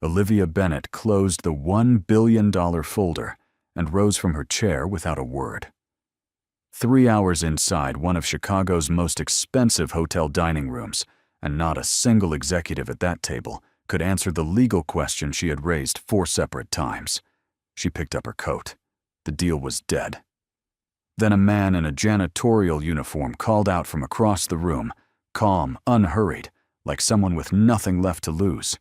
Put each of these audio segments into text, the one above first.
Olivia Bennett closed the $1 billion folder and rose from her chair without a word. 3 hours inside one of Chicago's most expensive hotel dining rooms, and not a single executive at that table could answer the legal question she had raised 4 separate times. She picked up her coat. The deal was dead. Then a man in a janitorial uniform called out from across the room, calm, unhurried, like someone with nothing left to lose.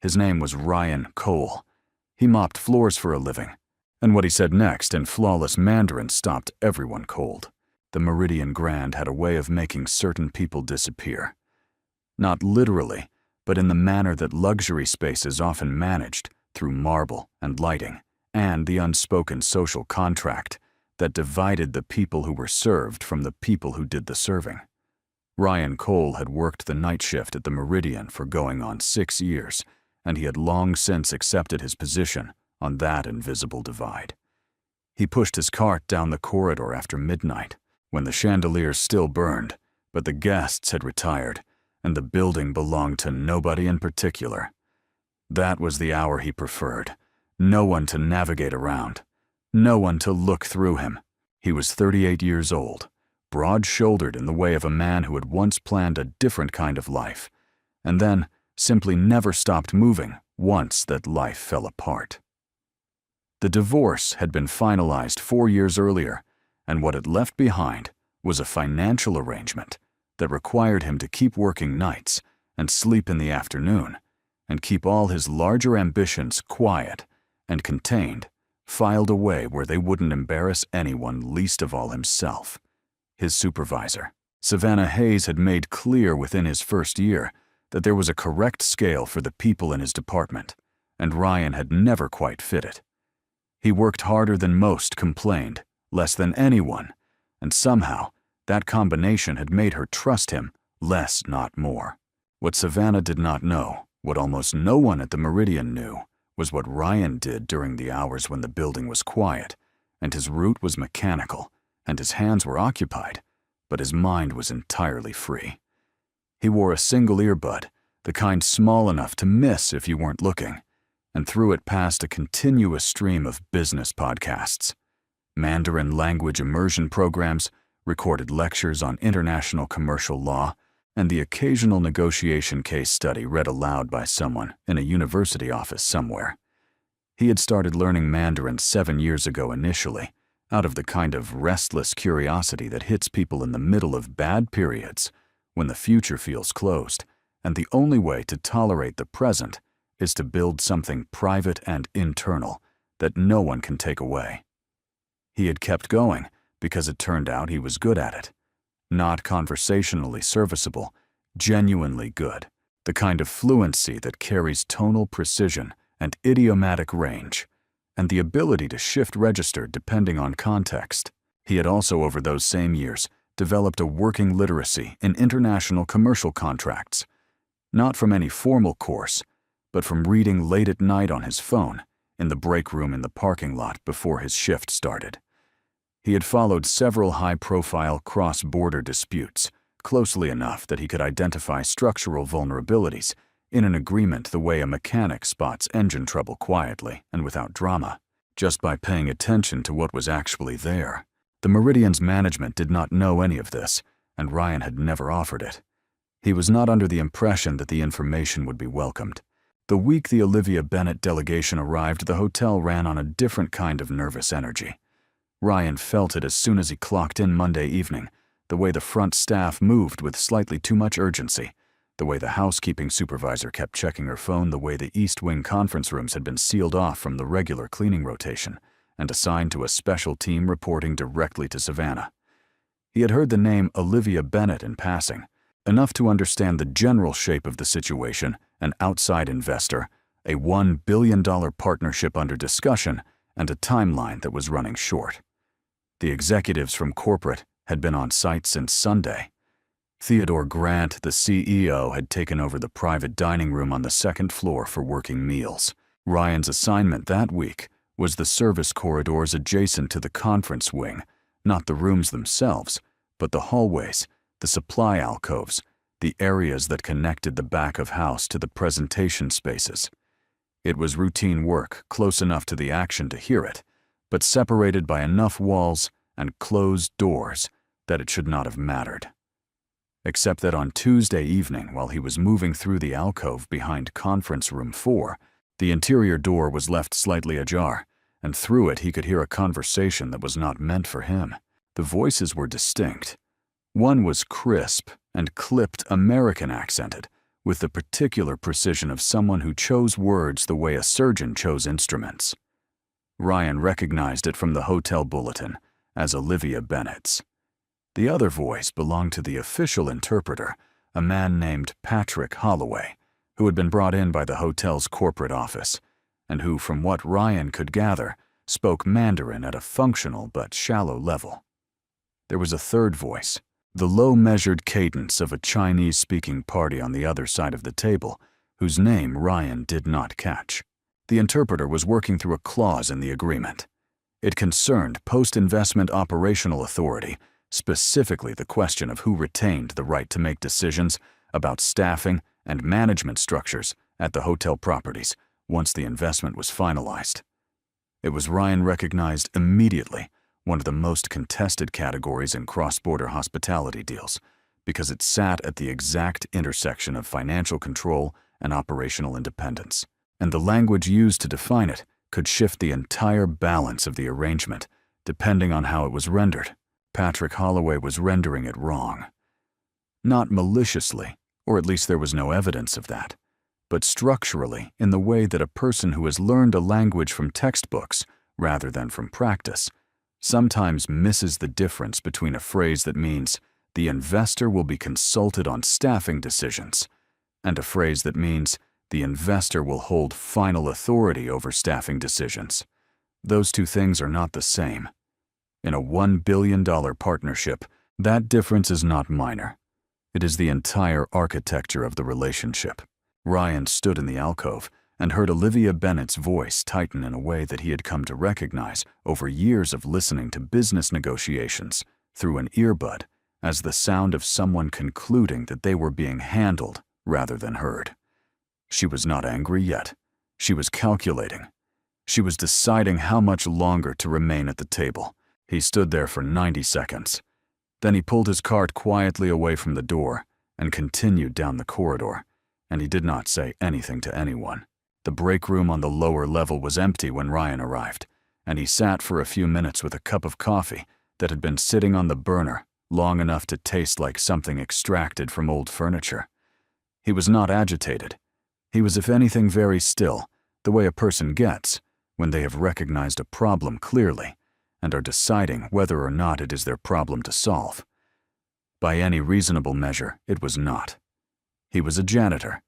His name was Ryan Cole. He mopped floors for a living, and what he said next in flawless Mandarin stopped everyone cold. The Meridian Grand had a way of making certain people disappear. Not literally, but in the manner that luxury space is often managed, through marble and lighting, and the unspoken social contract that divided the people who were served from the people who did the serving. Ryan Cole had worked the night shift at the Meridian for going on 6 years, and he had long since accepted his position on that invisible divide. He pushed his cart down the corridor after midnight, when the chandeliers still burned, but the guests had retired, and the building belonged to nobody in particular. That was the hour he preferred. No one to navigate around. No one to look through him. He was 38 years old, broad-shouldered in the way of a man who had once planned a different kind of life, and then simply never stopped moving once that life fell apart. The divorce had been finalized 4 years earlier, and what it left behind was a financial arrangement that required him to keep working nights and sleep in the afternoon, and keep all his larger ambitions quiet and contained, filed away where they wouldn't embarrass anyone, least of all himself. His supervisor, Savannah Hayes, had made clear within his first year that there was a correct scale for the people in his department, and Ryan had never quite fit it. He worked harder than most complained, less than anyone, and somehow that combination had made her trust him less, not more. What Savannah did not know, what almost no one at the Meridian knew, was what Ryan did during the hours when the building was quiet, and his route was mechanical, and his hands were occupied, but his mind was entirely free. He wore a single earbud, the kind small enough to miss if you weren't looking, and through it passed a continuous stream of business podcasts, Mandarin language immersion programs, recorded lectures on international commercial law, and the occasional negotiation case study read aloud by someone in a university office somewhere. He had started learning Mandarin 7 years ago initially, out of the kind of restless curiosity that hits people in the middle of bad periods, when the future feels closed, and the only way to tolerate the present is to build something private and internal that no one can take away. He had kept going because it turned out he was good at it. Not conversationally serviceable, genuinely good, the kind of fluency that carries tonal precision and idiomatic range, and the ability to shift register depending on context. He had also, over those same years, developed a working literacy in international commercial contracts, not from any formal course, but from reading late at night on his phone in the break room in the parking lot before his shift started. He had followed several high-profile cross-border disputes closely enough that he could identify structural vulnerabilities in an agreement the way a mechanic spots engine trouble quietly and without drama, just by paying attention to what was actually there. The Meridian's management did not know any of this, and Ryan had never offered it. He was not under the impression that the information would be welcomed. The week the Olivia Bennett delegation arrived, the hotel ran on a different kind of nervous energy. Ryan felt it as soon as he clocked in Monday evening, the way the front staff moved with slightly too much urgency, the way the housekeeping supervisor kept checking her phone, the way the East Wing conference rooms had been sealed off from the regular cleaning rotation and assigned to a special team reporting directly to Savannah. He had heard the name Olivia Bennett in passing, enough to understand the general shape of the situation: an outside investor, a $1 billion partnership under discussion, and a timeline that was running short. The executives from corporate had been on site since Sunday. Theodore Grant, the CEO, had taken over the private dining room on the second floor for working meals. Ryan's assignment that week was the service corridors adjacent to the conference wing, not the rooms themselves, but the hallways, the supply alcoves, the areas that connected the back of house to the presentation spaces. It was routine work, close enough to the action to hear it, but separated by enough walls and closed doors that it should not have mattered. Except that on Tuesday evening, while he was moving through the alcove behind Conference Room 4, the interior door was left slightly ajar, and through it he could hear a conversation that was not meant for him. The voices were distinct. One was crisp and clipped American accented, with the particular precision of someone who chose words the way a surgeon chose instruments. Ryan recognized it from the hotel bulletin as Olivia Bennett's. The other voice belonged to the official interpreter, a man named Patrick Holloway, who had been brought in by the hotel's corporate office, and who, from what Ryan could gather, spoke Mandarin at a functional but shallow level. There was a third voice, the low measured cadence of a Chinese-speaking party on the other side of the table, whose name Ryan did not catch. The interpreter was working through a clause in the agreement. It concerned post-investment operational authority, specifically the question of who retained the right to make decisions about staffing and management structures at the hotel properties once the investment was finalized. It was, Ryan recognized immediately, one of the most contested categories in cross-border hospitality deals, because it sat at the exact intersection of financial control and operational independence, and the language used to define it could shift the entire balance of the arrangement, depending on how it was rendered. Patrick Holloway was rendering it wrong. Not maliciously, or at least there was no evidence of that, but structurally in the way that a person who has learned a language from textbooks rather than from practice sometimes misses the difference between a phrase that means the investor will be consulted on staffing decisions and a phrase that means the investor will hold final authority over staffing decisions. Those two things are not the same. In a $1 billion partnership, that difference is not minor. It is the entire architecture of the relationship. Ryan stood in the alcove and heard Olivia Bennett's voice tighten in a way that he had come to recognize over years of listening to business negotiations through an earbud as the sound of someone concluding that they were being handled rather than heard. She was not angry yet. She was calculating. She was deciding how much longer to remain at the table. He stood there for 90 seconds. Then he pulled his cart quietly away from the door and continued down the corridor, and he did not say anything to anyone. The break room on the lower level was empty when Ryan arrived, and he sat for a few minutes with a cup of coffee that had been sitting on the burner long enough to taste like something extracted from old furniture. He was not agitated. He was, if anything, very still, the way a person gets when they have recognized a problem clearly and are deciding whether or not it is their problem to solve. By any reasonable measure, it was not. He was a janitor.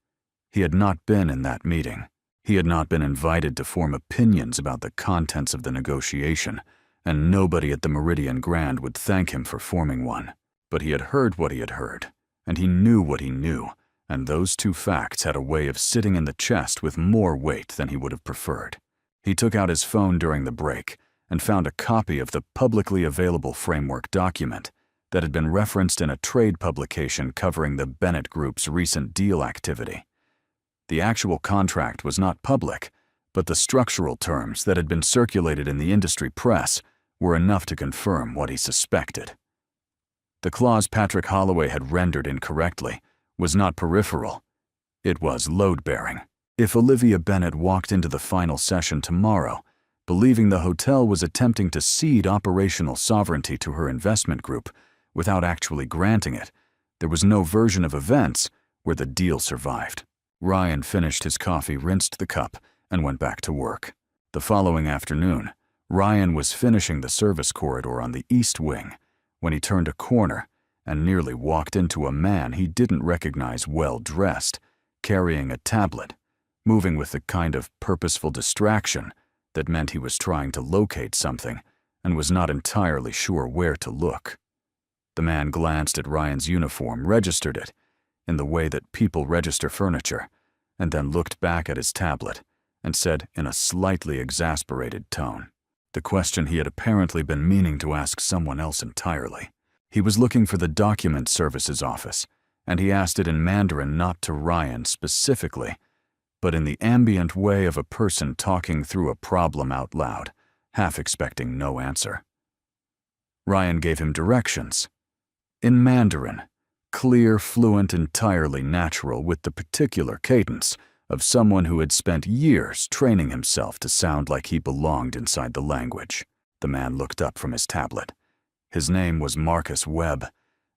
He had not been in that meeting. He had not been invited to form opinions about the contents of the negotiation, and nobody at the Meridian Grand would thank him for forming one. But he had heard what he had heard, and he knew what he knew, and those two facts had a way of sitting in the chest with more weight than he would have preferred. He took out his phone during the break and found a copy of the publicly available framework document that had been referenced in a trade publication covering the Bennett Group's recent deal activity. The actual contract was not public, but the structural terms that had been circulated in the industry press were enough to confirm what he suspected. The clause Patrick Holloway had rendered incorrectly was not peripheral. It was load-bearing. If Olivia Bennett walked into the final session tomorrow, believing the hotel was attempting to cede operational sovereignty to her investment group without actually granting it, there was no version of events where the deal survived. Ryan finished his coffee, rinsed the cup, and went back to work. The following afternoon, Ryan was finishing the service corridor on the east wing when he turned a corner and nearly walked into a man he didn't recognize well-dressed, carrying a tablet, moving with the kind of purposeful distraction that meant he was trying to locate something and was not entirely sure where to look. The man glanced at Ryan's uniform, registered it in the way that people register furniture, and then looked back at his tablet and said in a slightly exasperated tone, the question he had apparently been meaning to ask someone else entirely. He was looking for the document services office, and he asked it in Mandarin, not to Ryan specifically, but in the ambient way of a person talking through a problem out loud, half expecting no answer. Ryan gave him directions. In Mandarin, clear, fluent, entirely natural, with the particular cadence of someone who had spent years training himself to sound like he belonged inside the language. The man looked up from his tablet. His name was Marcus Webb,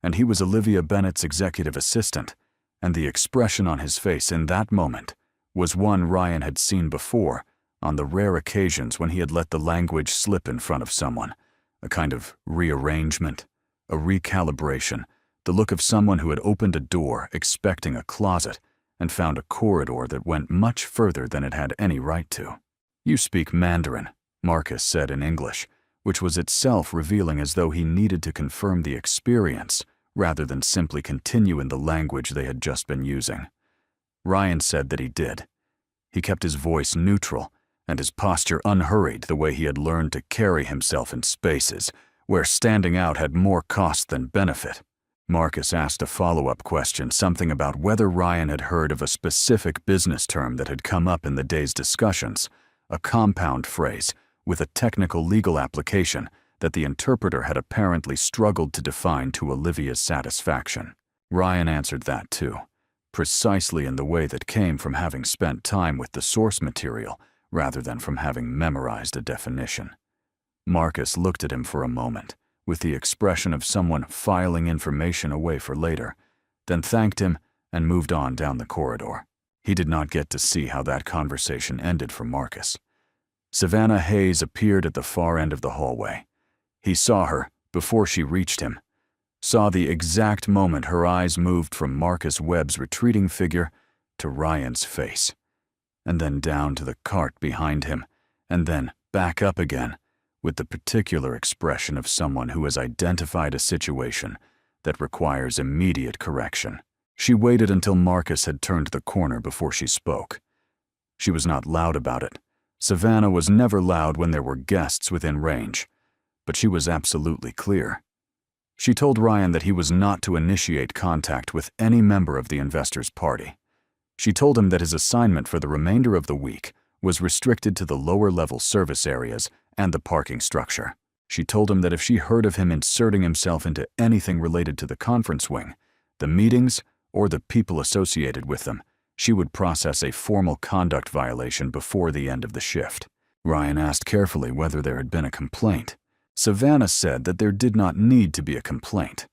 and he was Olivia Bennett's executive assistant, and the expression on his face in that moment was one Ryan had seen before on the rare occasions when he had let the language slip in front of someone, a kind of rearrangement, a recalibration, the look of someone who had opened a door expecting a closet and found a corridor that went much further than it had any right to. "You speak Mandarin," Marcus said in English, which was itself revealing as though he needed to confirm the experience rather than simply continue in the language they had just been using. Ryan said that he did. He kept his voice neutral and his posture unhurried, the way he had learned to carry himself in spaces where standing out had more cost than benefit. Marcus asked a follow-up question, something about whether Ryan had heard of a specific business term that had come up in the day's discussions, a compound phrase with a technical legal application that the interpreter had apparently struggled to define to Olivia's satisfaction. Ryan answered that too, precisely in the way that came from having spent time with the source material rather than from having memorized a definition. Marcus looked at him for a moment, with the expression of someone filing information away for later, then thanked him and moved on down the corridor. He did not get to see how that conversation ended for Marcus. Savannah Hayes appeared at the far end of the hallway. He saw her before she reached him, saw the exact moment her eyes moved from Marcus Webb's retreating figure to Ryan's face, and then down to the cart behind him, and then back up again, with the particular expression of someone who has identified a situation that requires immediate correction. She waited until Marcus had turned the corner before she spoke. She was not loud about it. Savannah was never loud when there were guests within range, but she was absolutely clear. She told Ryan that he was not to initiate contact with any member of the investors' party. She told him that his assignment for the remainder of the week was restricted to the lower-level service areas and the parking structure. She told him that if she heard of him inserting himself into anything related to the conference wing, the meetings, or the people associated with them, she would process a formal conduct violation before the end of the shift. Ryan asked carefully whether there had been a complaint. Savannah said that there did not need to be a complaint.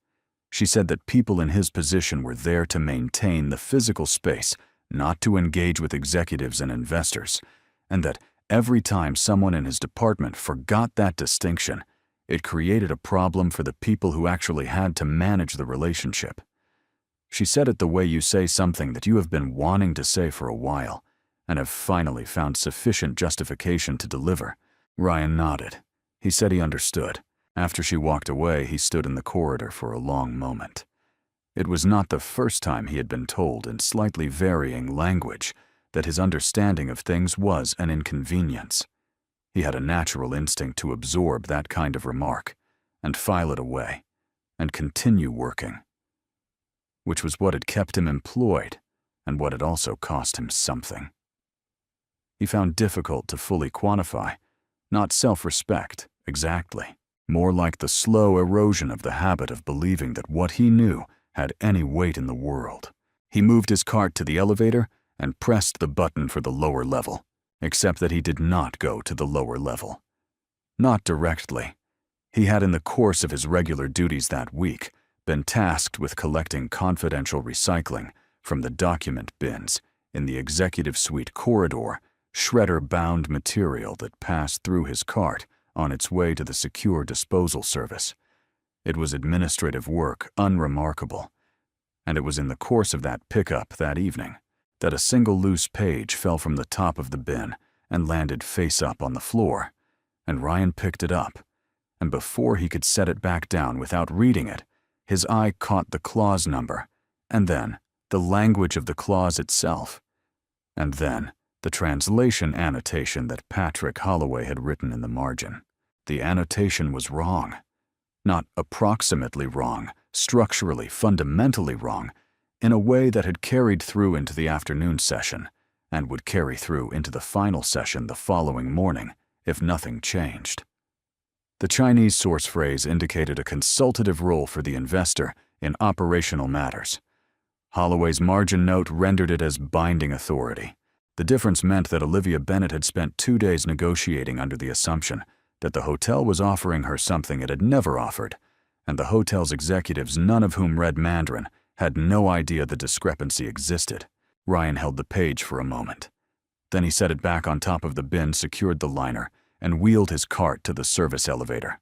She said that people in his position were there to maintain the physical space, not to engage with executives and investors, and that every time someone in his department forgot that distinction, it created a problem for the people who actually had to manage the relationship. She said it the way you say something that you have been wanting to say for a while, and have finally found sufficient justification to deliver. Ryan nodded. He said he understood. After she walked away, he stood in the corridor for a long moment. It was not the first time he had been told in slightly varying language that his understanding of things was an inconvenience. He had a natural instinct to absorb that kind of remark and file it away and continue working, which was what had kept him employed and what had also cost him something. He found difficult to fully quantify, not self-respect, exactly, more like the slow erosion of the habit of believing that what he knew had any weight in the world. He moved his cart to the elevator and pressed the button for the lower level, except that he did not go to the lower level. Not directly. He had, in the course of his regular duties that week, been tasked with collecting confidential recycling from the document bins in the executive suite corridor, shredder-bound material that passed through his cart on its way to the secure disposal service. It was administrative work, unremarkable, and it was in the course of that pickup that evening that a single loose page fell from the top of the bin and landed face up on the floor, and Ryan picked it up, and before he could set it back down without reading it, his eye caught the clause number, and then the language of the clause itself, and then the translation annotation that Patrick Holloway had written in the margin. The annotation was wrong. Not approximately wrong, structurally, fundamentally wrong, in a way that had carried through into the afternoon session, and would carry through into the final session the following morning if nothing changed. The Chinese source phrase indicated a consultative role for the investor in operational matters. Holloway's margin note rendered it as binding authority. The difference meant that Olivia Bennett had spent 2 days negotiating under the assumption that the hotel was offering her something it had never offered, and the hotel's executives, none of whom read Mandarin, had no idea the discrepancy existed. Ryan held the page for a moment. Then he set it back on top of the bin, secured the liner, and wheeled his cart to the service elevator.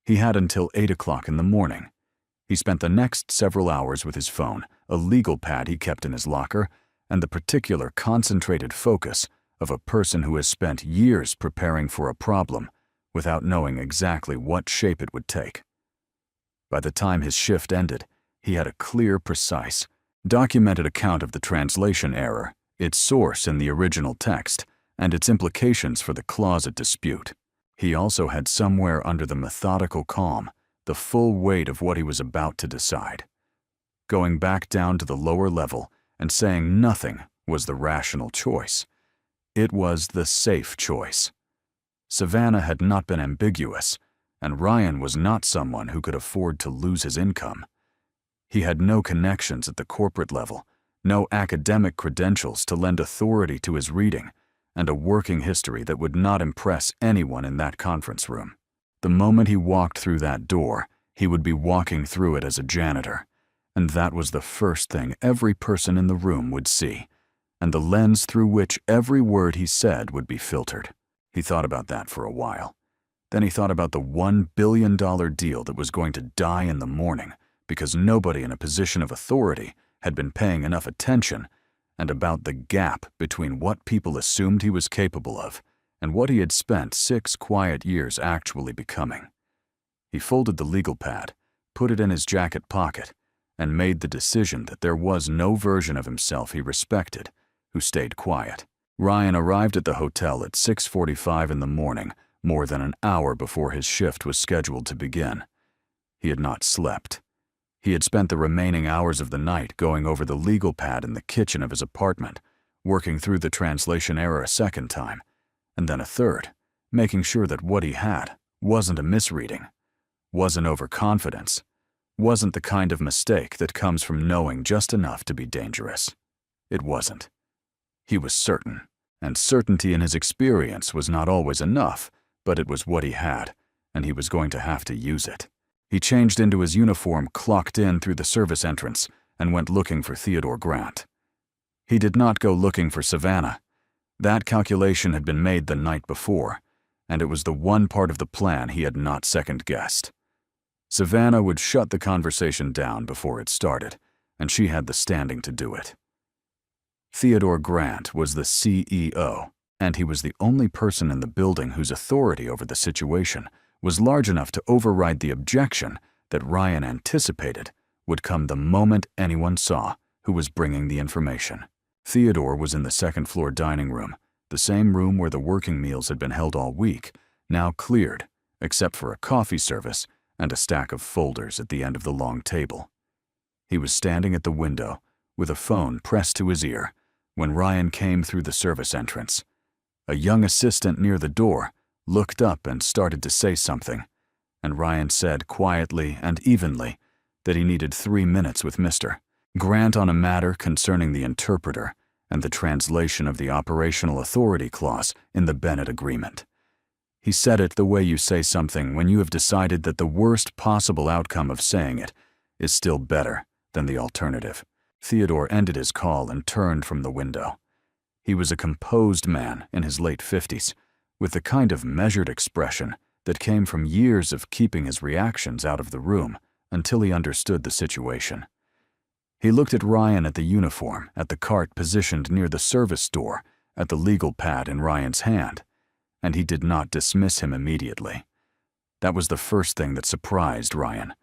He had until 8 o'clock in the morning. He spent the next several hours with his phone, a legal pad he kept in his locker, and the particular concentrated focus of a person who has spent years preparing for a problem without knowing exactly what shape it would take. By the time his shift ended, he had a clear, precise, documented account of the translation error, its source in the original text, and its implications for the clause at dispute. He also had somewhere under the methodical calm the full weight of what he was about to decide. Going back down to the lower level and saying nothing was the rational choice. It was the safe choice. Savannah had not been ambiguous, and Ryan was not someone who could afford to lose his income. He had no connections at the corporate level, no academic credentials to lend authority to his reading, and a working history that would not impress anyone in that conference room. The moment he walked through that door, he would be walking through it as a janitor, and that was the first thing every person in the room would see, and the lens through which every word he said would be filtered. He thought about that for a while. Then he thought about the $1 billion deal that was going to die in the morning because nobody in a position of authority had been paying enough attention, and about the gap between what people assumed he was capable of and what he had spent 6 quiet years actually becoming. He folded the legal pad, put it in his jacket pocket, and made the decision that there was no version of himself he respected who stayed quiet. Ryan arrived at the hotel at 6:45 in the morning, more than an hour before his shift was scheduled to begin. He had not slept. He had spent the remaining hours of the night going over the legal pad in the kitchen of his apartment, working through the translation error a second time, and then a third, making sure that what he had wasn't a misreading, wasn't overconfidence, wasn't the kind of mistake that comes from knowing just enough to be dangerous. It wasn't. He was certain, and certainty in his experience was not always enough, but it was what he had, and he was going to have to use it. He changed into his uniform, clocked in through the service entrance, and went looking for Theodore Grant. He did not go looking for Savannah. That calculation had been made the night before, and it was the one part of the plan he had not second-guessed. Savannah would shut the conversation down before it started, and she had the standing to do it. Theodore Grant was the CEO, and he was the only person in the building whose authority over the situation was large enough to override the objection that Ryan anticipated would come the moment anyone saw who was bringing the information. Theodore was in the second-floor dining room, the same room where the working meals had been held all week, now cleared, except for a coffee service and a stack of folders at the end of the long table. He was standing at the window, with a phone pressed to his ear, when Ryan came through the service entrance. A young assistant near the door looked up and started to say something, and Ryan said quietly and evenly that he needed 3 minutes with Mr. Grant on a matter concerning the interpreter and the translation of the operational authority clause in the Bennett Agreement. He said it the way you say something when you have decided that the worst possible outcome of saying it is still better than the alternative. Theodore ended his call and turned from the window. He was a composed man in his late 50s, with the kind of measured expression that came from years of keeping his reactions out of the room until he understood the situation. He looked at Ryan at the uniform, at the cart positioned near the service door, at the legal pad in Ryan's hand, and he did not dismiss him immediately. That was the first thing that surprised Ryan.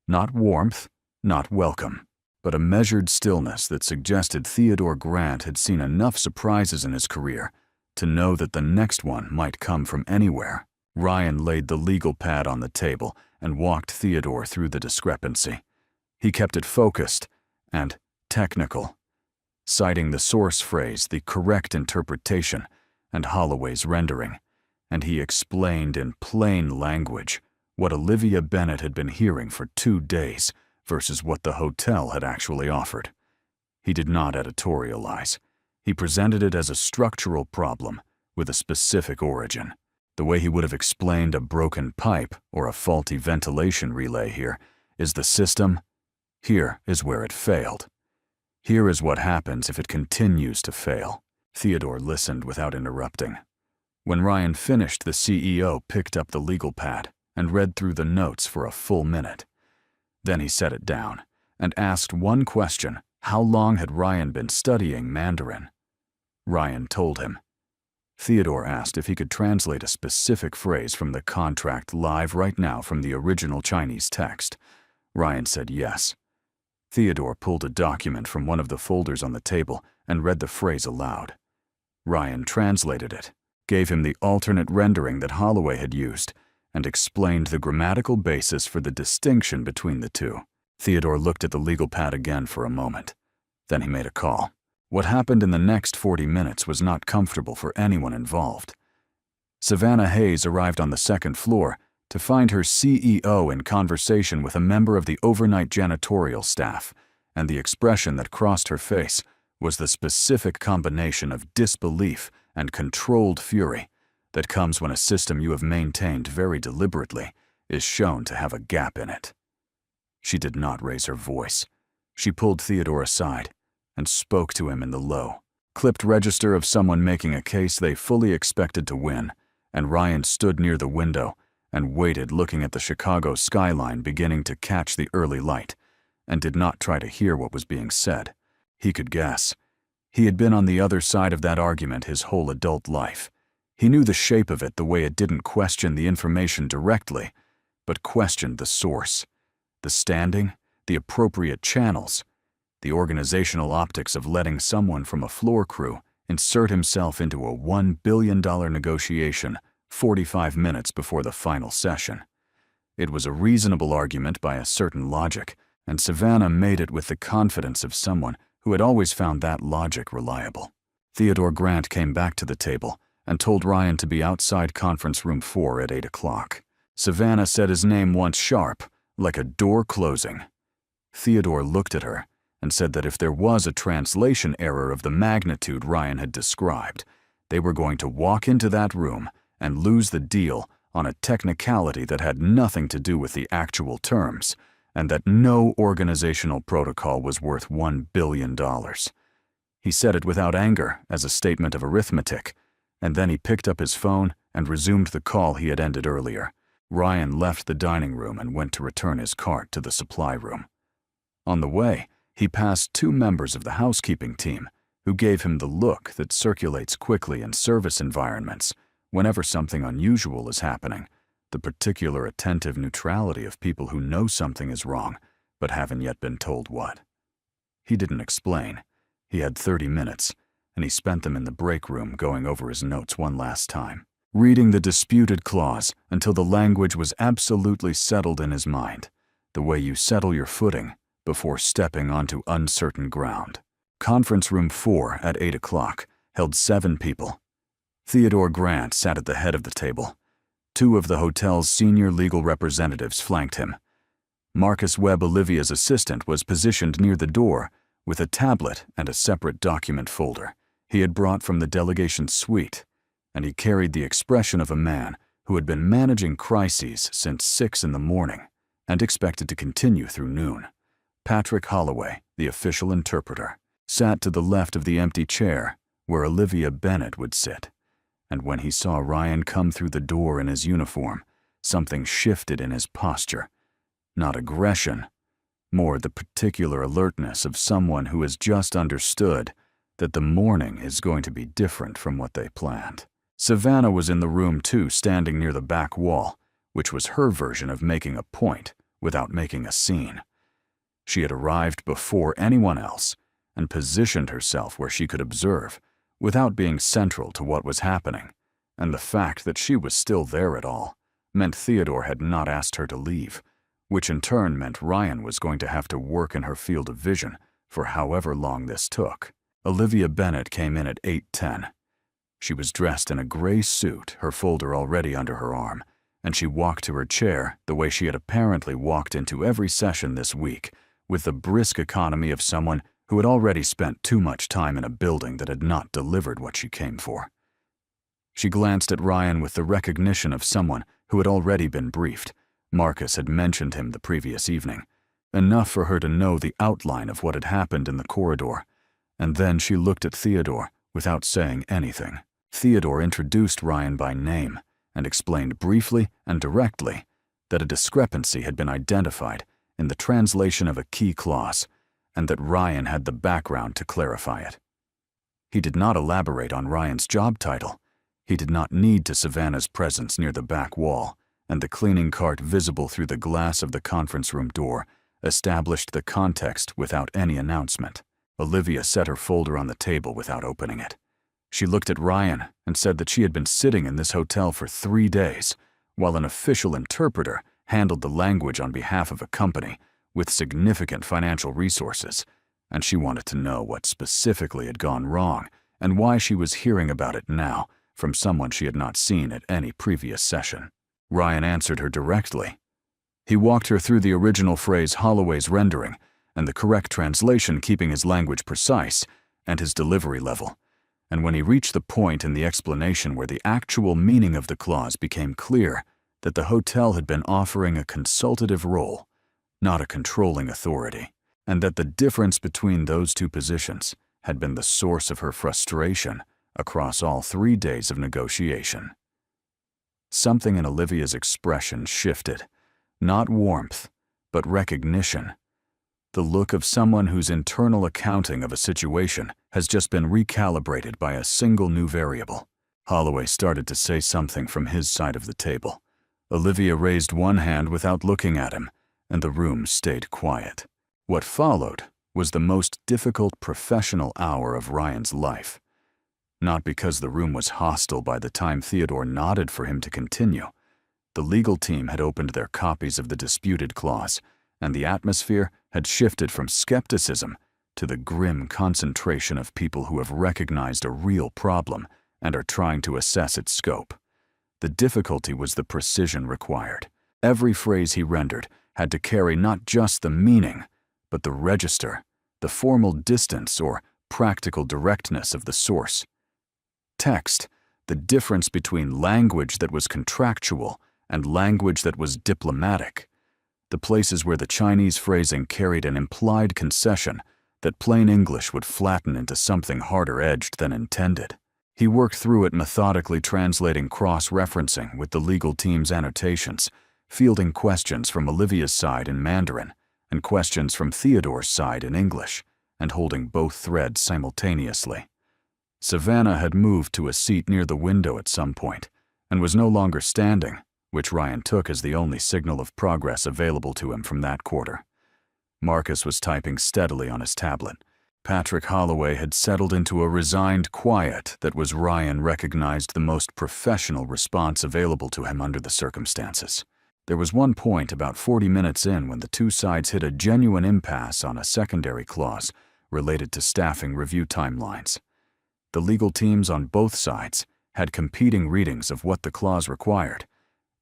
Not warmth, not welcome, but a measured stillness that suggested Theodore Grant had seen enough surprises in his career to know that the next one might come from anywhere. Ryan laid the legal pad on the table and walked Theodore through the discrepancy. He kept it focused and technical. citing the source phrase, the correct interpretation, and Holloway's rendering, and he explained in plain language what Olivia Bennett had been hearing for 2 days versus what the hotel had actually offered. He did not editorialize. He presented it as a structural problem with a specific origin. The way he would have explained a broken pipe or a faulty ventilation relay here is the system. Here is where it failed. Here is what happens if it continues to fail. Theodore listened without interrupting. When Ryan finished, the CEO picked up the legal pad and read through the notes for a full minute. Then he set it down and asked one question: how long had Ryan been studying Mandarin? Ryan told him. Theodore asked if he could translate a specific phrase from the contract live right now from the original Chinese text. Ryan said yes. Theodore pulled a document from one of the folders on the table and read the phrase aloud. Ryan translated it, gave him the alternate rendering that Holloway had used, and explained the grammatical basis for the distinction between the two. Theodore looked at the legal pad again for a moment. Then he made a call. What happened in the next 40 minutes was not comfortable for anyone involved. Savannah Hayes arrived on the second floor to find her CEO in conversation with a member of the overnight janitorial staff, and the expression that crossed her face was the specific combination of disbelief and controlled fury that comes when a system you have maintained very deliberately is shown to have a gap in it. She did not raise her voice. She pulled Theodore aside and spoke to him in the low, clipped register of someone making a case they fully expected to win, and Ryan stood near the window and waited, looking at the Chicago skyline beginning to catch the early light, and did not try to hear what was being said. He could guess. He had been on the other side of that argument his whole adult life. He knew the shape of it the way it didn't question the information directly, but questioned the source, the standing, the appropriate channels, the organizational optics of letting someone from a floor crew insert himself into a $1 billion negotiation 45 minutes before the final session. It was a reasonable argument by a certain logic, and Savannah made it with the confidence of someone who had always found that logic reliable. Theodore Grant came back to the table and told Ryan to be outside conference room 4 at 8 o'clock. Savannah said his name once sharp, like a door closing. Theodore looked at her and said that if there was a translation error of the magnitude Ryan had described, they were going to walk into that room and lose the deal on a technicality that had nothing to do with the actual terms, and that no organizational protocol was worth $1 billion. He said it without anger, as a statement of arithmetic, and then he picked up his phone and resumed the call he had ended earlier. Ryan left the dining room and went to return his cart to the supply room. On the way, he passed 2 members of the housekeeping team, who gave him the look that circulates quickly in service environments whenever something unusual is happening, the particular attentive neutrality of people who know something is wrong but haven't yet been told what. He didn't explain. He had 30 minutes, and he spent them in the break room going over his notes one last time, reading the disputed clause until the language was absolutely settled in his mind, the way you settle your footing before stepping onto uncertain ground. Conference room 4 at 8 o'clock held 7 people. Theodore Grant sat at the head of the table. 2 of the hotel's senior legal representatives flanked him. Marcus Webb, Olivia's assistant, was positioned near the door with a tablet and a separate document folder he had brought from the delegation suite, and he carried the expression of a man who had been managing crises since 6 in the morning and expected to continue through noon. Patrick Holloway, the official interpreter, sat to the left of the empty chair where Olivia Bennett would sit, and when he saw Ryan come through the door in his uniform, something shifted in his posture. Not aggression, more the particular alertness of someone who has just understood that the morning is going to be different from what they planned. Savannah was in the room too, standing near the back wall, which was her version of making a point without making a scene. She had arrived before anyone else and positioned herself where she could observe without being central to what was happening, and the fact that she was still there at all meant Theodore had not asked her to leave, which in turn meant Ryan was going to have to work in her field of vision for however long this took. Olivia Bennett came in at 8:10. She was dressed in a gray suit, her folder already under her arm, and she walked to her chair the way she had apparently walked into every session this week, with the brisk economy of someone who had already spent too much time in a building that had not delivered what she came for. She glanced at Ryan with the recognition of someone who had already been briefed. Marcus had mentioned him the previous evening, enough for her to know the outline of what had happened in the corridor, and then she looked at Theodore without saying anything. Theodore introduced Ryan by name and explained briefly and directly that a discrepancy had been identified in the translation of a key clause, and that Ryan had the background to clarify it. He did not elaborate on Ryan's job title. He did not need to. Savannah's presence near the back wall and the cleaning cart visible through the glass of the conference room door established the context without any announcement. Olivia set her folder on the table without opening it. She looked at Ryan and said that she had been sitting in this hotel for 3 days, while an official interpreter handled the language on behalf of a company with significant financial resources, and she wanted to know what specifically had gone wrong and why she was hearing about it now from someone she had not seen at any previous session. Ryan answered her directly. He walked her through the original phrase Holloway's rendering and the correct translation, keeping his language precise and his delivery level. And when he reached the point in the explanation where the actual meaning of the clause became clear, that the hotel had been offering a consultative role, not a controlling authority, and that the difference between those two positions had been the source of her frustration across all 3 days of negotiation. Something in Olivia's expression shifted, not warmth, but recognition. The look of someone whose internal accounting of a situation has just been recalibrated by a single new variable. Holloway started to say something from his side of the table. Olivia raised one hand without looking at him, and the room stayed quiet. What followed was the most difficult professional hour of Ryan's life. Not because the room was hostile by the time Theodore nodded for him to continue. The legal team had opened their copies of the disputed clause, and the atmosphere had shifted from skepticism to the grim concentration of people who have recognized a real problem and are trying to assess its scope. The difficulty was the precision required. Every phrase he rendered had to carry not just the meaning, but the register, the formal distance or practical directness of the source. Text, the difference between language that was contractual and language that was diplomatic. The places where the Chinese phrasing carried an implied concession that plain English would flatten into something harder-edged than intended. He worked through it methodically, translating cross-referencing with the legal team's annotations, fielding questions from Olivia's side in Mandarin and questions from Theodore's side in English, and holding both threads simultaneously. Savannah had moved to a seat near the window at some point and was no longer standing, which Ryan took as the only signal of progress available to him from that quarter. Marcus was typing steadily on his tablet. Patrick Holloway had settled into a resigned quiet that was Ryan recognized the most professional response available to him under the circumstances. There was one point about 40 minutes in when the two sides hit a genuine impasse on a secondary clause related to staffing review timelines. The legal teams on both sides had competing readings of what the clause required,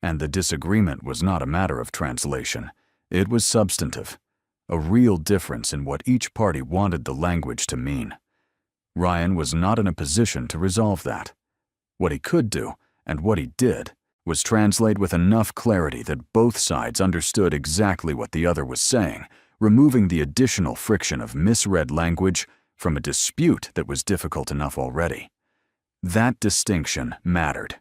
and the disagreement was not a matter of translation. It was substantive, a real difference in what each party wanted the language to mean. Ryan was not in a position to resolve that. What he could do, and what he did, was translate with enough clarity that both sides understood exactly what the other was saying, removing the additional friction of misread language from a dispute that was difficult enough already. That distinction mattered.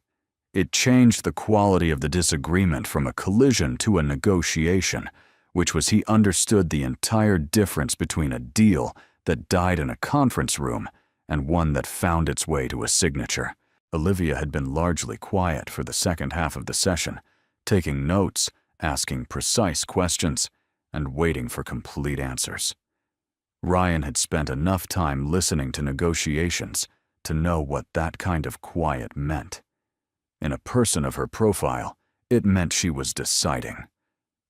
It changed the quality of the disagreement from a collision to a negotiation, which was he understood the entire difference between a deal that died in a conference room and one that found its way to a signature. Olivia had been largely quiet for the second half of the session, taking notes, asking precise questions, and waiting for complete answers. Ryan had spent enough time listening to negotiations to know what that kind of quiet meant. In a person of her profile, it meant she was deciding.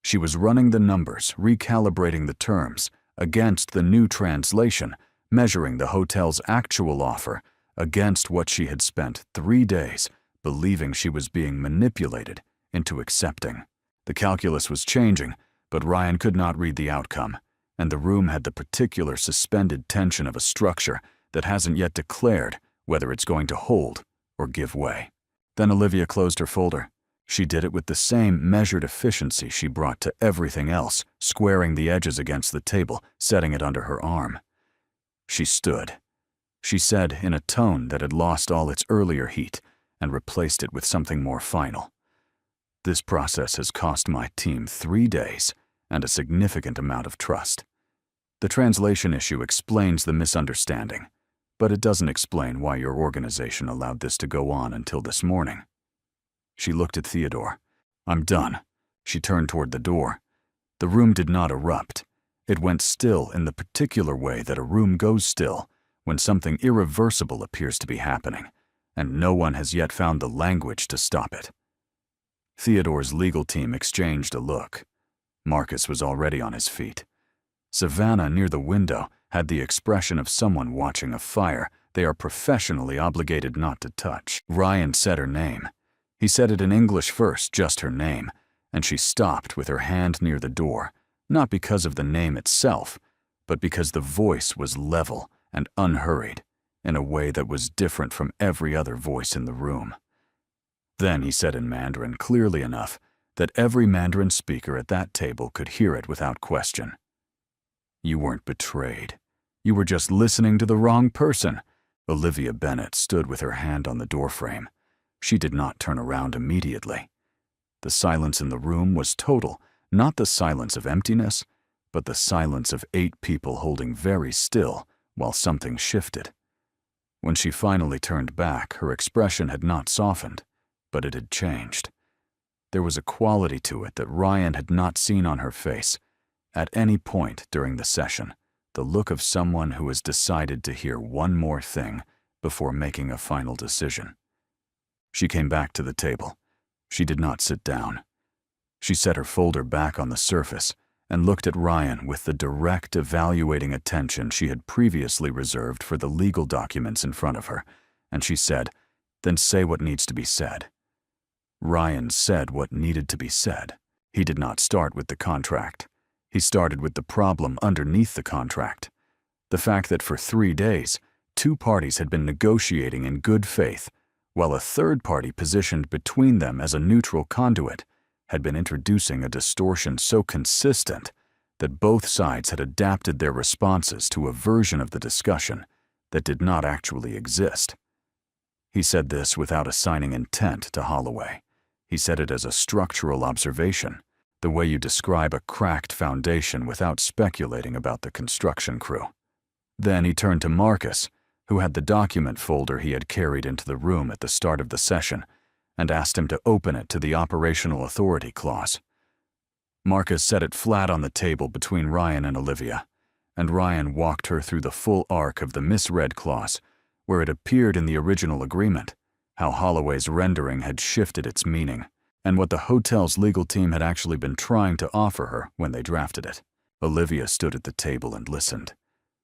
She was running the numbers, recalibrating the terms against the new translation measuring the hotel's actual offer against what she had spent 3 days believing she was being manipulated into accepting. The calculus was changing, but Ryan could not read the outcome, and the room had the particular suspended tension of a structure that hasn't yet declared whether it's going to hold or give way. Then Olivia closed her folder. She did it with the same measured efficiency she brought to everything else, squaring the edges against the table, setting it under her arm. She stood. She said in a tone that had lost all its earlier heat and replaced it with something more final. This process has cost my team 3 days and a significant amount of trust. The translation issue explains the misunderstanding, but it doesn't explain why your organization allowed this to go on until this morning. She looked at Theodore. I'm done. She turned toward the door. The room did not erupt. It went still in the particular way that a room goes still when something irreversible appears to be happening, and no one has yet found the language to stop it. Theodore's legal team exchanged a look. Marcus was already on his feet. Savannah, near the window, had the expression of someone watching a fire they are professionally obligated not to touch. Ryan said her name. He said it in English first, just her name, and she stopped with her hand near the door, not because of the name itself, but because the voice was level and unhurried, in a way that was different from every other voice in the room. Then he said in Mandarin clearly enough that every Mandarin speaker at that table could hear it without question. You weren't betrayed. You were just listening to the wrong person. Olivia Bennett stood with her hand on the doorframe. She did not turn around immediately. The silence in the room was total, not the silence of emptiness, but the silence of 8 people holding very still while something shifted. When she finally turned back, her expression had not softened, but it had changed. There was a quality to it that Ryan had not seen on her face at any point during the session, the look of someone who has decided to hear one more thing before making a final decision. She came back to the table. She did not sit down. She set her folder back on the surface and looked at Ryan with the direct, evaluating attention she had previously reserved for the legal documents in front of her, and she said, "Then say what needs to be said." Ryan said what needed to be said. He did not start with the contract. He started with the problem underneath the contract. The fact that for 3 days, 2 parties had been negotiating in good faith, while a third party positioned between them as a neutral conduit had been introducing a distortion so consistent that both sides had adapted their responses to a version of the discussion that did not actually exist. He said this without assigning intent to Holloway. He said it as a structural observation, the way you describe a cracked foundation without speculating about the construction crew. Then he turned to Marcus, who had the document folder he had carried into the room at the start of the session, and asked him to open it to the operational authority clause. Marcus set it flat on the table between Ryan and Olivia, and Ryan walked her through the full arc of the misread clause, where it appeared in the original agreement, how Holloway's rendering had shifted its meaning, and what the hotel's legal team had actually been trying to offer her when they drafted it. Olivia stood at the table and listened.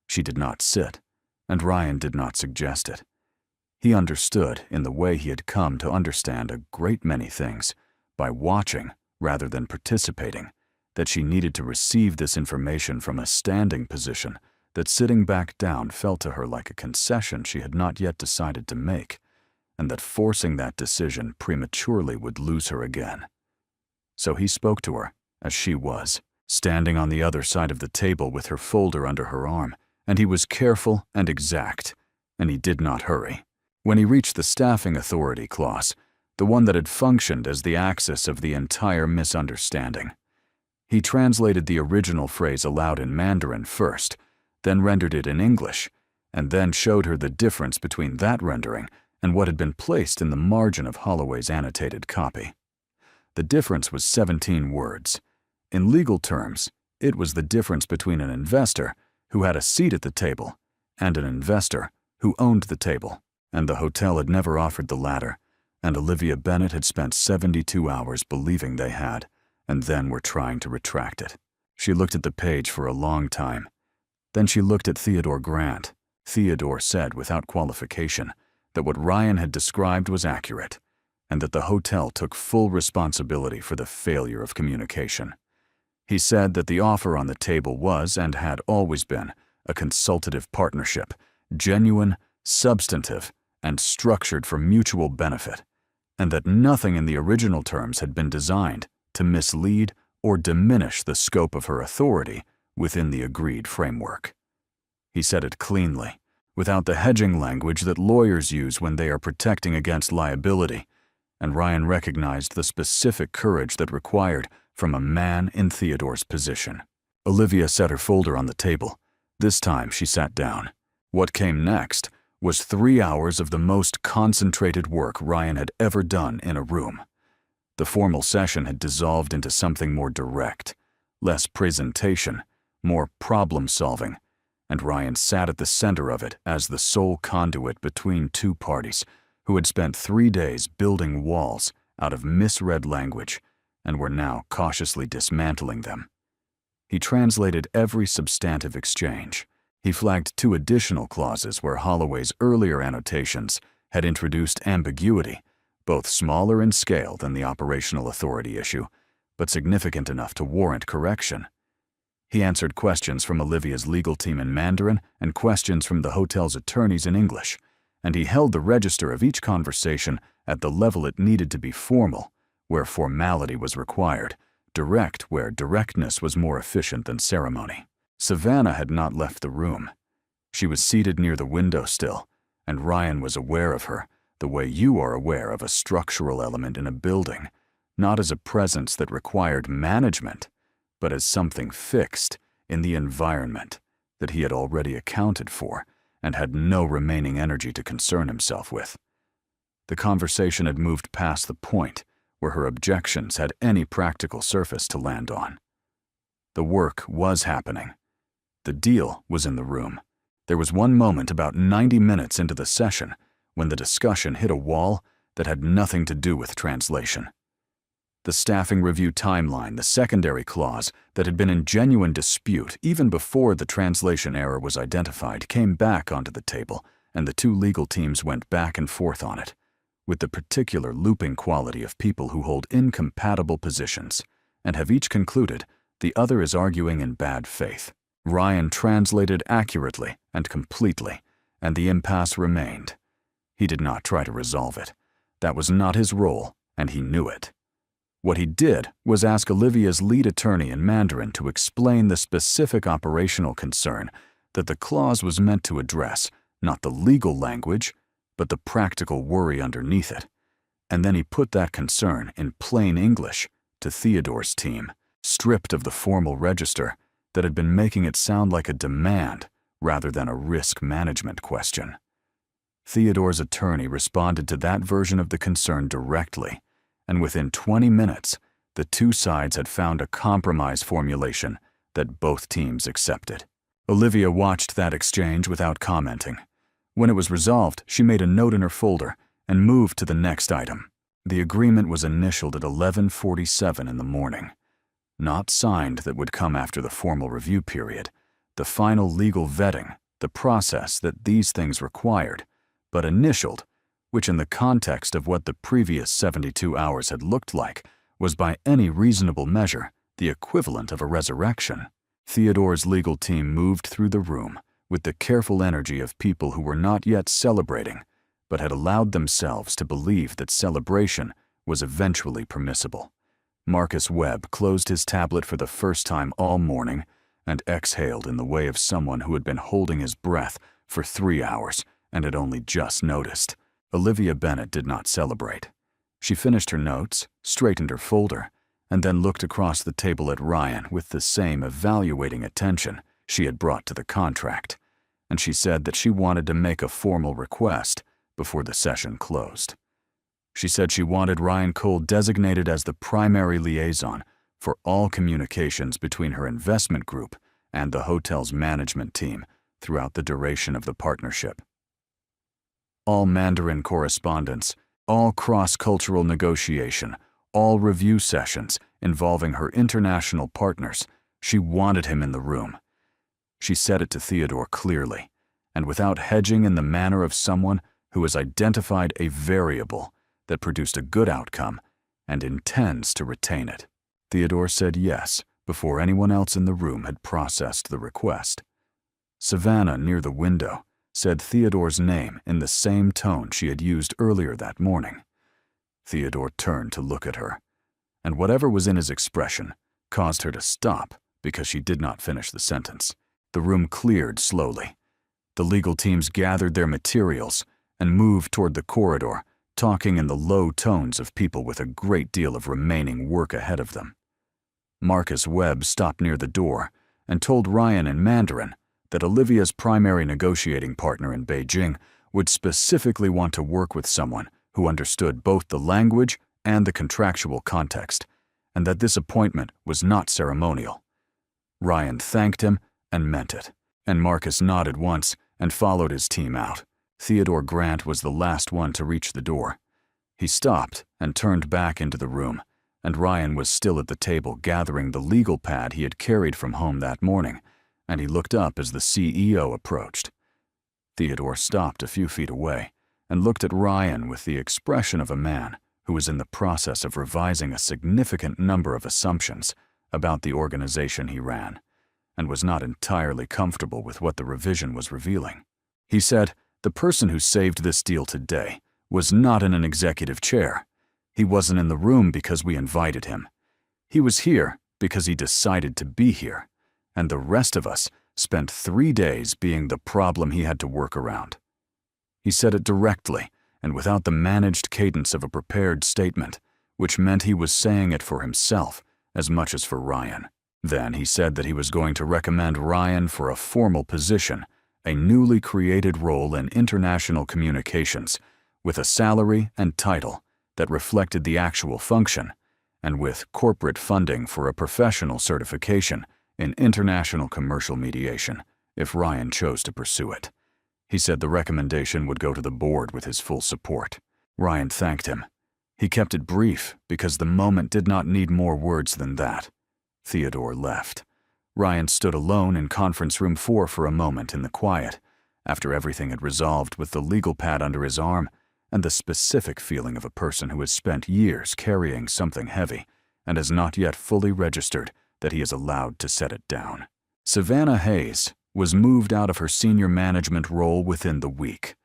She did not sit, and Ryan did not suggest it. He understood, in the way he had come to understand a great many things, by watching rather than participating, that she needed to receive this information from a standing position that sitting back down felt to her like a concession she had not yet decided to make, and that forcing that decision prematurely would lose her again. So he spoke to her, as she was, standing on the other side of the table with her folder under her arm, and he was careful and exact, and he did not hurry. When he reached the staffing authority clause, the one that had functioned as the axis of the entire misunderstanding, he translated the original phrase aloud in Mandarin first, then rendered it in English, and then showed her the difference between that rendering and what had been placed in the margin of Holloway's annotated copy. The difference was 17 words. In legal terms, it was the difference between an investor who had a seat at the table and an investor who owned the table, and the hotel had never offered the latter, and Olivia Bennett had spent 72 hours believing they had, and then were trying to retract it. She looked at the page for a long time. Then she looked at Theodore Grant, Theodore said without qualification that what Ryan had described was accurate, and that the hotel took full responsibility for the failure of communication. He said that the offer on the table was, and had always been, a consultative partnership, genuine, substantive, and structured for mutual benefit, and that nothing in the original terms had been designed to mislead or diminish the scope of her authority within the agreed framework. He said it cleanly, without the hedging language that lawyers use when they are protecting against liability, and Ryan recognized the specific courage that required from a man in Theodore's position. Olivia set her folder on the table. This time she sat down. What came next was 3 hours of the most concentrated work Ryan had ever done in a room. The formal session had dissolved into something more direct, less presentation, more problem-solving, and Ryan sat at the center of it as the sole conduit between two parties who had spent 3 days building walls out of misread language and were now cautiously dismantling them. He translated every substantive exchange. He flagged 2 additional clauses where Holloway's earlier annotations had introduced ambiguity, both smaller in scale than the operational authority issue, but significant enough to warrant correction. He answered questions from Olivia's legal team in Mandarin and questions from the hotel's attorneys in English, and he held the register of each conversation at the level it needed to be formal, where formality was required, direct where directness was more efficient than ceremony. Savannah had not left the room. She was seated near the window still, and Ryan was aware of her, the way you are aware of a structural element in a building, not as a presence that required management, but as something fixed in the environment that he had already accounted for and had no remaining energy to concern himself with. The conversation had moved past the point where her objections had any practical surface to land on. The work was happening. The deal was in the room. There was one moment about 90 minutes into the session when the discussion hit a wall that had nothing to do with translation. The staffing review timeline, the secondary clause that had been in genuine dispute even before the translation error was identified, came back onto the table, and the 2 legal teams went back and forth on it, with the particular looping quality of people who hold incompatible positions and have each concluded the other is arguing in bad faith. Ryan translated accurately and completely, and the impasse remained. He did not try to resolve it. That was not his role, and he knew it. What he did was ask Olivia's lead attorney in Mandarin to explain the specific operational concern that the clause was meant to address, not the legal language, but the practical worry underneath it. And then he put that concern in plain English to Theodore's team, stripped of the formal register that had been making it sound like a demand rather than a risk management question. Theodore's attorney responded to that version of the concern directly, and within 20 minutes, the 2 sides had found a compromise formulation that both teams accepted. Olivia watched that exchange without commenting. When it was resolved, she made a note in her folder and moved to the next item. The agreement was initialed at 11:47 in the morning. Not signed, that would come after the formal review period, the final legal vetting, the process that these things required, but initialed, which in the context of what the previous 72 hours had looked like, was by any reasonable measure the equivalent of a resurrection. Theodore's legal team moved through the room with the careful energy of people who were not yet celebrating, but had allowed themselves to believe that celebration was eventually permissible. Marcus Webb closed his tablet for the first time all morning and exhaled in the way of someone who had been holding his breath for 3 hours and had only just noticed. Olivia Bennett did not celebrate. She finished her notes, straightened her folder, and then looked across the table at Ryan with the same evaluating attention she had brought to the contract, and she said that she wanted to make a formal request before the session closed. She said she wanted Ryan Cole designated as the primary liaison for all communications between her investment group and the hotel's management team throughout the duration of the partnership. All Mandarin correspondence, all cross-cultural negotiation, all review sessions involving her international partners, she wanted him in the room. She said it to Theodore clearly, and without hedging in the manner of someone who has identified a variable that produced a good outcome and intends to retain it. Theodore said yes before anyone else in the room had processed the request. Savannah, near the window, said Theodore's name in the same tone she had used earlier that morning. Theodore turned to look at her, and whatever was in his expression caused her to stop because she did not finish the sentence. The room cleared slowly. The legal teams gathered their materials and moved toward the corridor, talking in the low tones of people with a great deal of remaining work ahead of them. Marcus Webb stopped near the door and told Ryan in Mandarin that Olivia's primary negotiating partner in Beijing would specifically want to work with someone who understood both the language and the contractual context, and that this appointment was not ceremonial. Ryan thanked him and meant it, and Marcus nodded once and followed his team out. Theodore Grant was the last one to reach the door. He stopped and turned back into the room, and Ryan was still at the table gathering the legal pad he had carried from home that morning, and he looked up as the CEO approached. Theodore stopped a few feet away and looked at Ryan with the expression of a man who was in the process of revising a significant number of assumptions about the organization he ran, and was not entirely comfortable with what the revision was revealing. He said, "The person who saved this deal today was not in an executive chair. He wasn't in the room because we invited him. He was here because he decided to be here, and the rest of us spent 3 days being the problem he had to work around." He said it directly and without the managed cadence of a prepared statement, which meant he was saying it for himself as much as for Ryan. Then he said that he was going to recommend Ryan for a formal position, a newly created role in international communications, with a salary and title that reflected the actual function, and with corporate funding for a professional certification in international commercial mediation, if Ryan chose to pursue it. He said the recommendation would go to the board with his full support. Ryan thanked him. He kept it brief because the moment did not need more words than that. Theodore left. Ryan stood alone in conference room 4 for a moment in the quiet, after everything had resolved with the legal pad under his arm and the specific feeling of a person who has spent years carrying something heavy and has not yet fully registered that he is allowed to set it down. Savannah Hayes was moved out of her senior management role within the week.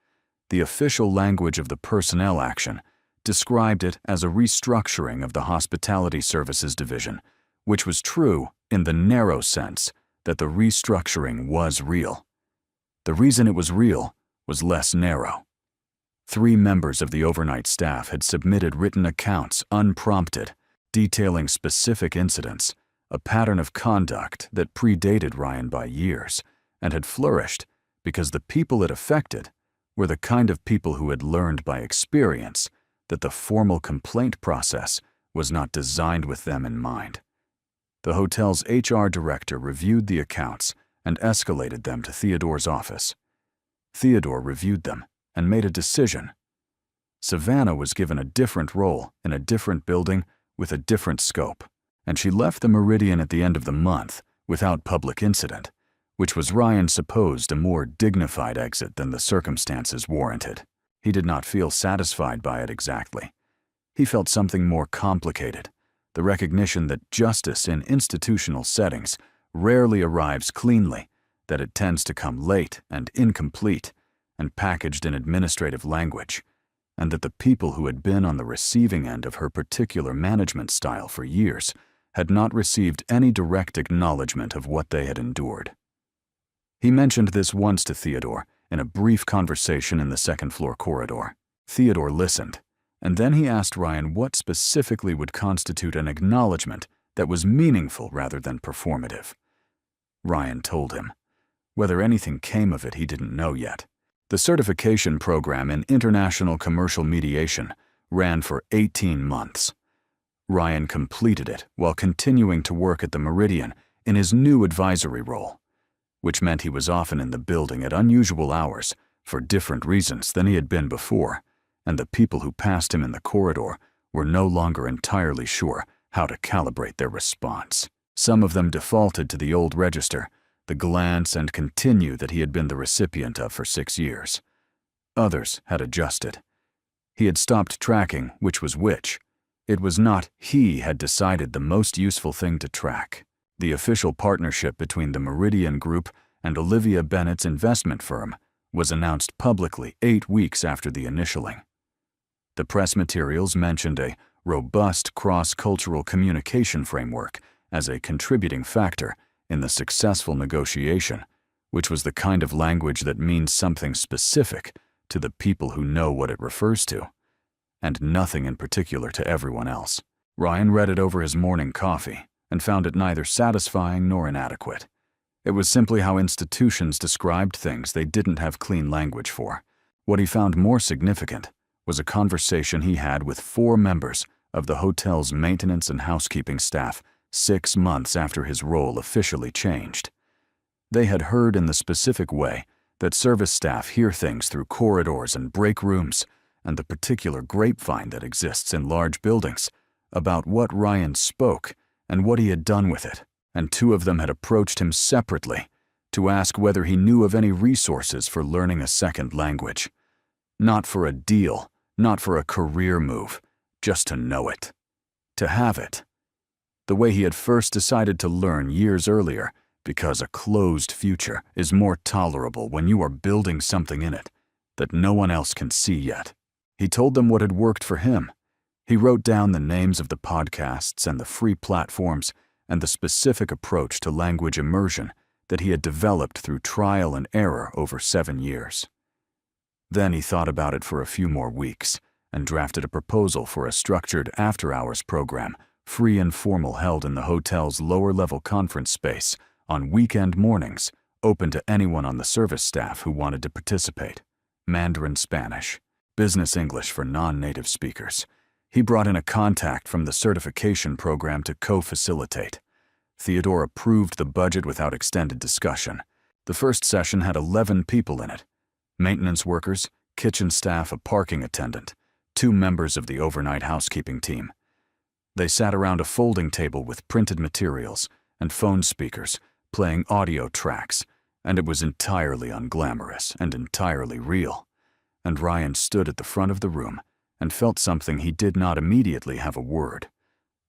The official language of the personnel action described it as a restructuring of the hospitality services division, which was true in the narrow sense that the restructuring was real. The reason it was real was less narrow. 3 members of the overnight staff had submitted written accounts unprompted, detailing specific incidents, a pattern of conduct that predated Ryan by years, and had flourished because the people it affected were the kind of people who had learned by experience that the formal complaint process was not designed with them in mind. The hotel's HR director reviewed the accounts and escalated them to Theodore's office. Theodore reviewed them and made a decision. Savannah was given a different role in a different building with a different scope, and she left the Meridian at the end of the month without public incident, which was Ryan supposed a more dignified exit than the circumstances warranted. He did not feel satisfied by it exactly. He felt something more complicated, the recognition that justice in institutional settings rarely arrives cleanly, that it tends to come late and incomplete and packaged in administrative language, and that the people who had been on the receiving end of her particular management style for years had not received any direct acknowledgement of what they had endured. He mentioned this once to Theodore in a brief conversation in the second-floor corridor. Theodore listened, and then he asked Ryan what specifically would constitute an acknowledgement that was meaningful rather than performative. Ryan told him. Whether anything came of it, he didn't know yet. The certification program in international commercial mediation ran for 18 months. Ryan completed it while continuing to work at the Meridian in his new advisory role, which meant he was often in the building at unusual hours for different reasons than he had been before, and the people who passed him in the corridor were no longer entirely sure how to calibrate their response. Some of them defaulted to the old register, the glance and continue that he had been the recipient of for 6 years. Others had adjusted. He had stopped tracking which was which. It was not he had decided the most useful thing to track. The official partnership between the Meridian Group and Olivia Bennett's investment firm was announced publicly 8 weeks after the initialing. The press materials mentioned a robust cross-cultural communication framework as a contributing factor in the successful negotiation, which was the kind of language that means something specific to the people who know what it refers to, and nothing in particular to everyone else. Ryan read it over his morning coffee and found it neither satisfying nor inadequate. It was simply how institutions described things they didn't have clean language for. What he found more significant was a conversation he had with 4 members of the hotel's maintenance and housekeeping staff 6 months after his role officially changed. They had heard in the specific way that service staff hear things through corridors and break rooms, and the particular grapevine that exists in large buildings, about what Ryan spoke and what he had done with it, and 2 of them had approached him separately to ask whether he knew of any resources for learning a second language. Not for a deal, not for a career move, just to know it, to have it. The way he had first decided to learn years earlier, because a closed future is more tolerable when you are building something in it that no one else can see yet. He told them what had worked for him. He wrote down the names of the podcasts and the free platforms and the specific approach to language immersion that he had developed through trial and error over 7 years. Then he thought about it for a few more weeks and drafted a proposal for a structured after-hours program, free and formal, held in the hotel's lower-level conference space on weekend mornings, open to anyone on the service staff who wanted to participate. Mandarin Spanish, business English for non-native speakers. He brought in a contact from the certification program to co-facilitate. Theodore approved the budget without extended discussion. The first session had 11 people in it: maintenance workers, kitchen staff, a parking attendant, 2 members of the overnight housekeeping team. They sat around a folding table with printed materials and phone speakers, playing audio tracks, and it was entirely unglamorous and entirely real. And Ryan stood at the front of the room and felt something he did not immediately have a word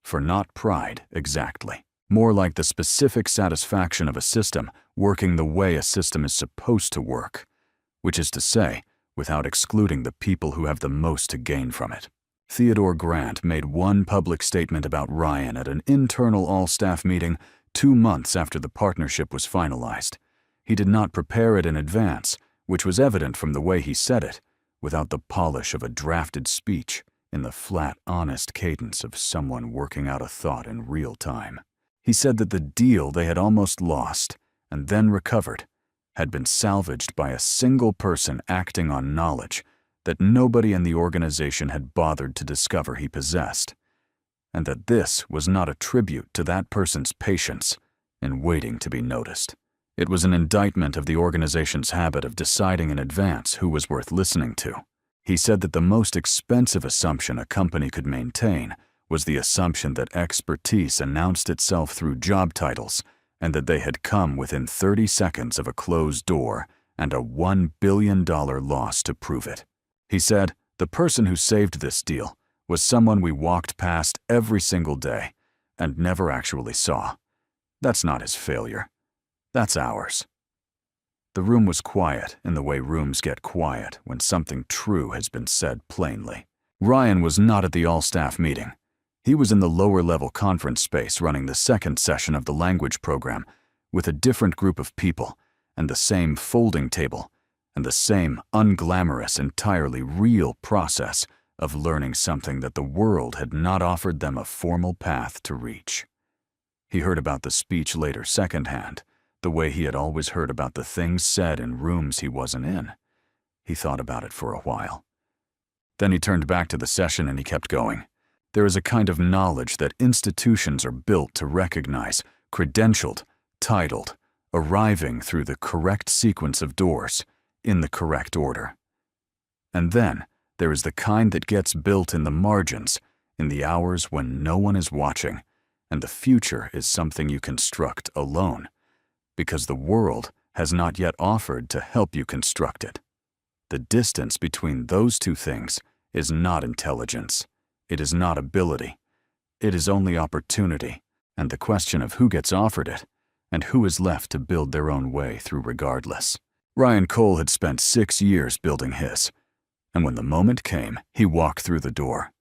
for. Not pride, exactly. More like the specific satisfaction of a system working the way a system is supposed to work, which is to say, without excluding the people who have the most to gain from it. Theodore Grant made one public statement about Ryan at an internal all-staff meeting 2 months after the partnership was finalized. He did not prepare it in advance, which was evident from the way he said it, without the polish of a drafted speech, in the flat, honest cadence of someone working out a thought in real time. He said that the deal they had almost lost, and then recovered, had been salvaged by a single person acting on knowledge that nobody in the organization had bothered to discover he possessed, and that this was not a tribute to that person's patience in waiting to be noticed. It was an indictment of the organization's habit of deciding in advance who was worth listening to. He said that the most expensive assumption a company could maintain was the assumption that expertise announced itself through job titles, and that they had come within 30 seconds of a closed door and a $1 billion loss to prove it. He said, the person who saved this deal was someone we walked past every single day and never actually saw. That's not his failure. That's ours. The room was quiet in the way rooms get quiet when something true has been said plainly. Ryan was not at the all-staff meeting. He was in the lower-level conference space running the second session of the language program with a different group of people and the same folding table and the same unglamorous, entirely real process of learning something that the world had not offered them a formal path to reach. He heard about the speech later secondhand, the way he had always heard about the things said in rooms he wasn't in. He thought about it for a while. Then he turned back to the session and he kept going. There is a kind of knowledge that institutions are built to recognize, credentialed, titled, arriving through the correct sequence of doors, in the correct order. And then there is the kind that gets built in the margins, in the hours when no one is watching, and the future is something you construct alone. because the world has not yet offered to help you construct it. The distance between those two things is not intelligence. It is not ability. It is only opportunity, and the question of who gets offered it and who is left to build their own way through regardless. Ryan Cole had spent 6 years building his, and when the moment came, he walked through the door,